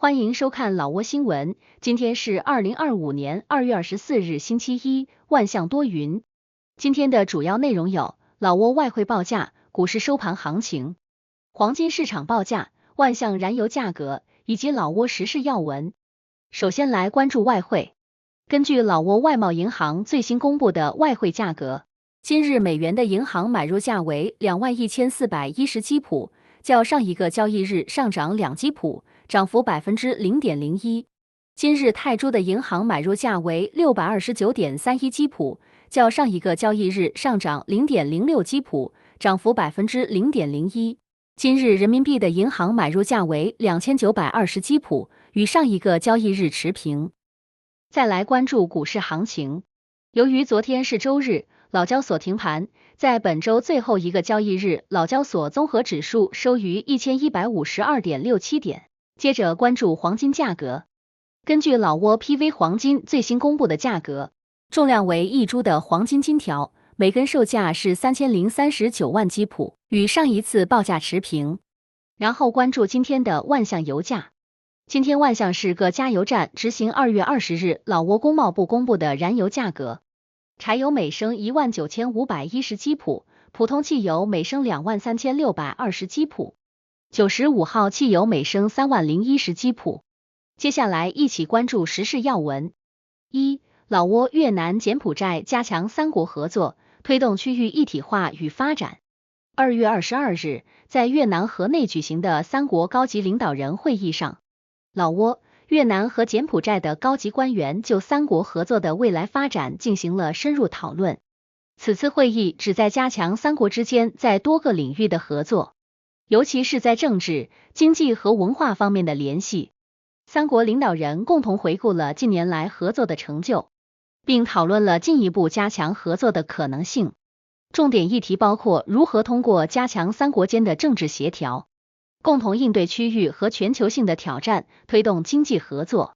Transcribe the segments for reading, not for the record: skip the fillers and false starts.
欢迎收看老挝新闻，今天是2025年2月24日星期一，万象多云。今天的主要内容有：老挝外汇报价、股市收盘行情、黄金市场报价、万象燃油价格以及老挝时事要闻。首先来关注外汇。根据老挝外贸银行最新公布的外汇价格，今日美元的银行买入价为21410基普，较上一个交易日上涨2基普，涨幅0.01%。今日泰铢的银行买入价为629.31基普，较上一个交易日上涨0.06基普，涨幅0.01%。今日人民币的银行买入价为2920基普，与上一个交易日持平。再来关注股市行情。由于昨天是周日，老交所停盘，在本周最后一个交易日，老交所综合指数收于1152.67点。接着关注黄金价格。根据老挝 PV 黄金最新公布的价格，重量为1铢的黄金金条，每根售价是3039万基普，与上一次报价持平。然后关注今天的万象油价。今天万象市各加油站执行2月20日老挝工贸部公布的燃油价格，柴油每升19510基普，普通汽油每升23620基普，95号汽油每升30010基普。接下来一起关注时事要闻。一、老挝、越南、柬埔寨加强三国合作，推动区域一体化与发展。2月22日，在越南河内举行的三国高级领导人会议上，老挝、越南和柬埔寨的高级官员就三国合作的未来发展进行了深入讨论。此次会议旨在加强三国之间在多个领域的合作，尤其是在政治、经济和文化方面的联系。三国领导人共同回顾了近年来合作的成就，并讨论了进一步加强合作的可能性。重点议题包括如何通过加强三国间的政治协调，共同应对区域和全球性的挑战，推动经济合作，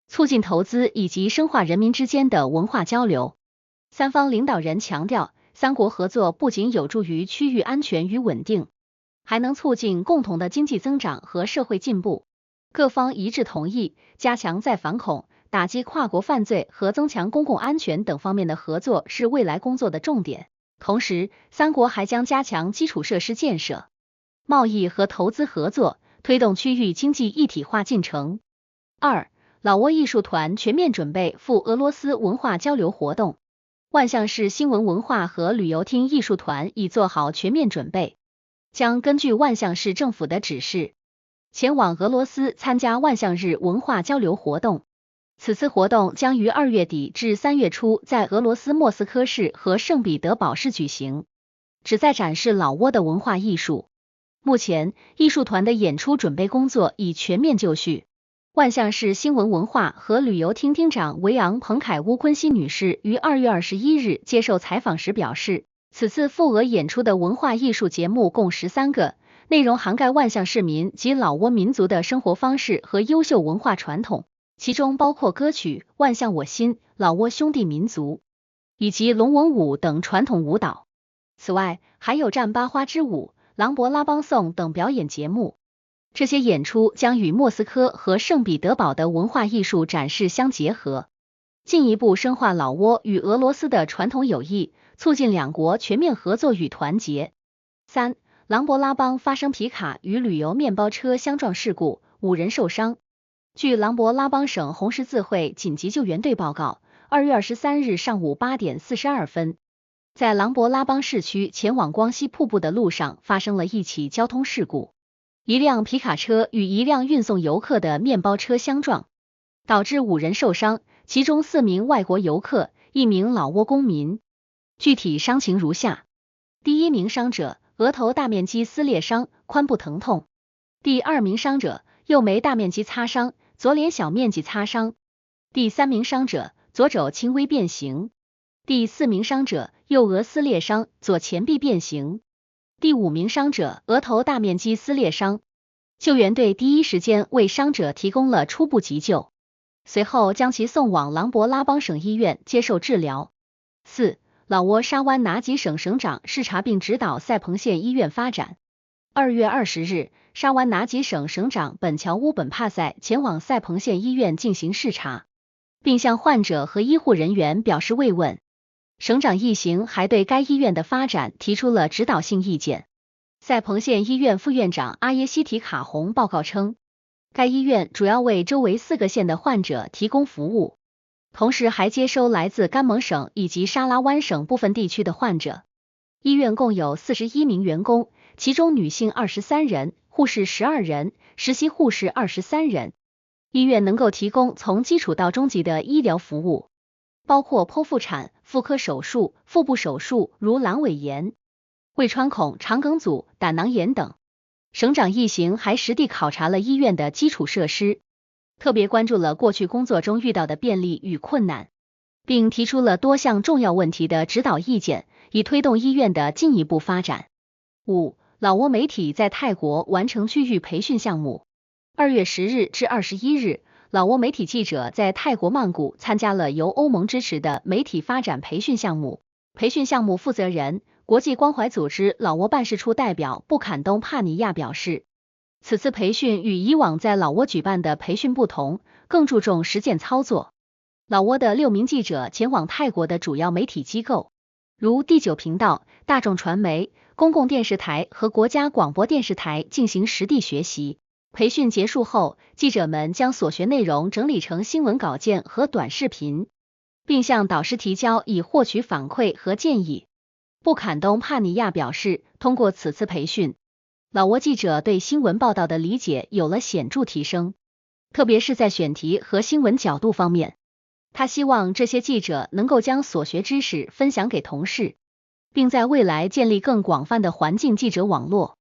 促进投资以及深化人民之间的文化交流。三方领导人强调，三国合作不仅有助于区域安全与稳定，还能促进共同的经济增长和社会进步。各方一致同意，加强在反恐、打击跨国犯罪和增强公共安全等方面的合作是未来工作的重点。同时，三国还将加强基础设施建设、贸易和投资合作，推动区域经济一体化进程。二、老挝艺术团全面准备赴俄罗斯文化交流活动。万象市新闻文化和旅游厅艺术团已做好全面准备，将根据万象市政府的指示，前往俄罗斯参加万象日文化交流活动。此次活动将于2月底至3月初在俄罗斯莫斯科市和圣彼得堡市举行，旨在展示老挝的文化艺术。目前，艺术团的演出准备工作已全面就绪。万象市新闻文化和旅游厅厅长维昂·彭凯乌昆西女士于2月21日接受采访时表示，此次赴俄演出的文化艺术节目共13个，内容涵盖万象市民及老挝民族的生活方式和优秀文化传统，其中包括歌曲《万象我心》、老挝兄弟民族以及龙文舞等传统舞蹈。此外，还有战八花之舞、琅勃拉邦颂等表演节目。这些演出将与莫斯科和圣彼得堡的文化艺术展示相结合，进一步深化老挝与俄罗斯的传统友谊，促进两国全面合作与团结。三、琅勃拉邦发生皮卡与旅游面包车相撞事故，5人受伤。据琅勃拉邦省红十字会紧急救援队报告，2月23日上午8点42分，在琅勃拉邦市区前往光熙瀑布的路上发生了一起交通事故，一辆皮卡车与一辆运送游客的面包车相撞，导致5人受伤，其中4名外国游客，1名老挝公民。具体伤情如下：第1名伤者额头大面积撕裂伤，髋部疼痛；第2名伤者右眉大面积擦伤，左脸小面积擦伤；第3名伤者左肘轻微变形；第4名伤者右额撕裂伤，左前臂变形；第5名伤者额头大面积撕裂伤。救援队第一时间为伤者提供了初步急救，随后将其送往琅勃拉邦省医院接受治疗。4. 老挝沙湾拿吉省省长视察并指导塞蓬县医院发展。2月20日，沙湾拿吉省省长本乔乌本帕塞前往塞彭县医院进行视察，并向患者和医护人员表示慰问。省长一行还对该医院的发展提出了指导性意见。塞彭县医院副院长阿耶西提卡洪报告称，该医院主要为周围4个县的患者提供服务，同时还接收来自甘蒙省以及沙拉湾省部分地区的患者。医院共有41名员工，其中女性23人，护士12人，实习护士23人。医院能够提供从基础到中级的医疗服务，包括剖腹产、妇科手术、腹部手术如阑尾炎、胃穿孔、肠梗阻、胆囊炎等。省长一行还实地考察了医院的基础设施，特别关注了过去工作中遇到的便利与困难，并提出了多项重要问题的指导意见，以推动医院的进一步发展。5. 老挝媒体在泰国完成区域培训项目。2月10日至21日，老挝媒体记者在泰国曼谷参加了由欧盟支持的媒体发展培训项目。培训项目负责人、国际关怀组织老挝办事处代表布坎东帕尼亚表示，此次培训与以往在老挝举办的培训不同，更注重实践操作。老挝的6名记者前往泰国的主要媒体机构，如第9频道、大众传媒、公共电视台和国家广播电视台进行实地学习。培训结束后，记者们将所学内容整理成新闻稿件和短视频，并向导师提交以获取反馈和建议。布坎东帕尼亚表示，通过此次培训，老挝记者对新闻报道的理解有了显著提升，特别是在选题和新闻角度方面。他希望这些记者能够将所学知识分享给同事，并在未来建立更广泛的环境记者网络。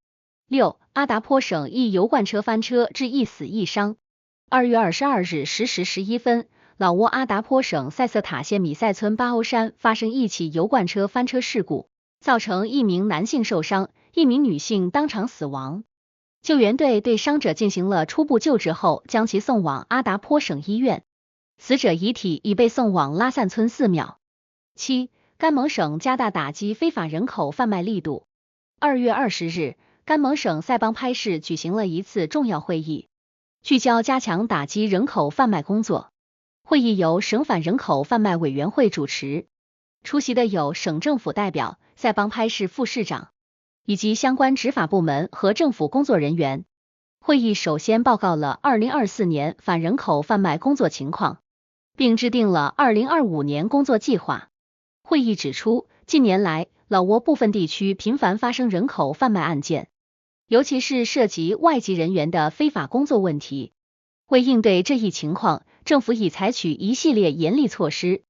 6. 阿达颇省一油罐车翻车致1死1伤。2月22日10时11分，老挝阿达颇省塞瑟塔县米塞村巴欧山发生一起油罐车翻车事故，造成1名男性受伤，1名女性当场死亡。救援队对伤者进行了初步救治后，将其送往阿达颇省医院。死者遗体已被送往拉散村寺庙。7. 甘蒙省加大打击非法人口贩卖力度。2月20日，甘蒙省塞邦拍市举行了一次重要会议，聚焦加强打击人口贩卖工作。会议由省反人口贩卖委员会主持，出席的有省政府代表、塞邦拍市副市长以及相关执法部门和政府工作人员。会议首先报告了2024年反人口贩卖工作情况，并制定了2025年工作计划。会议指出，近年来老挝部分地区频繁发生人口贩卖案件，尤其是涉及外籍人员的非法工作问题。为应对这一情况，政府已采取一系列严厉措施，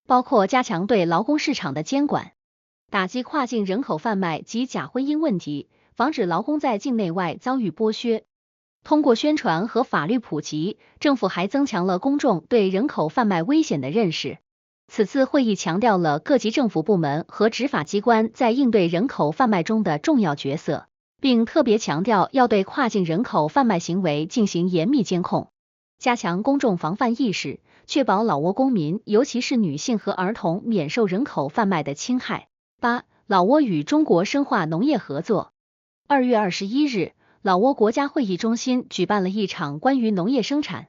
包括加强对劳工市场的监管，打击跨境人口贩卖及假婚姻问题，防止劳工在境内外遭遇剥削。通过宣传和法律普及，政府还增强了公众对人口贩卖危险的认识。此次会议强调了各级政府部门和执法机关在应对人口贩卖中的重要角色，并特别强调要对跨境人口贩卖行为进行严密监控，加强公众防范意识，确保老挝公民，尤其是女性和儿童免受人口贩卖的侵害。8. 老挝与中国深化农业合作。2月21日，老挝国家会议中心举办了一场关于农业生产、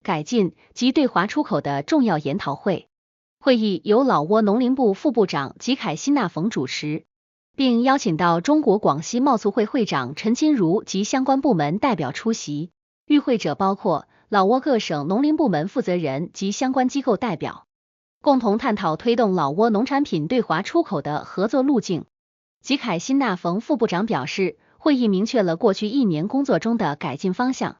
改进及对华出口的重要研讨会。会议由老挝农林部副部长吉凯辛纳冯主持，并邀请到中国广西贸促会会长陈金如及相关部门代表出席。与会者包括老挝各省农林部门负责人及相关机构代表，共同探讨推动老挝农产品对华出口的合作路径。吉凯辛纳冯副部长表示，会议明确了过去1年工作中的改进方向，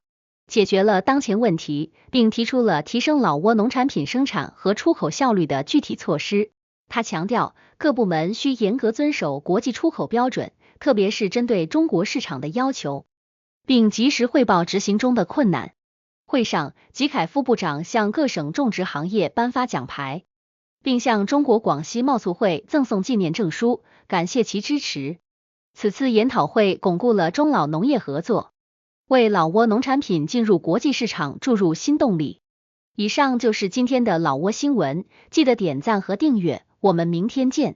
解决了当前问题，并提出了提升老挝农产品生产和出口效率的具体措施。他强调，各部门需严格遵守国际出口标准，特别是针对中国市场的要求，并及时汇报执行中的困难。会上，吉凯副部长向各省种植行业颁发奖牌，并向中国广西贸促会赠送纪念证书，感谢其支持。此次研讨会巩固了中老农业合作，为老挝农产品进入国际市场注入新动力。以上就是今天的老挝新闻，记得点赞和订阅，我们明天见。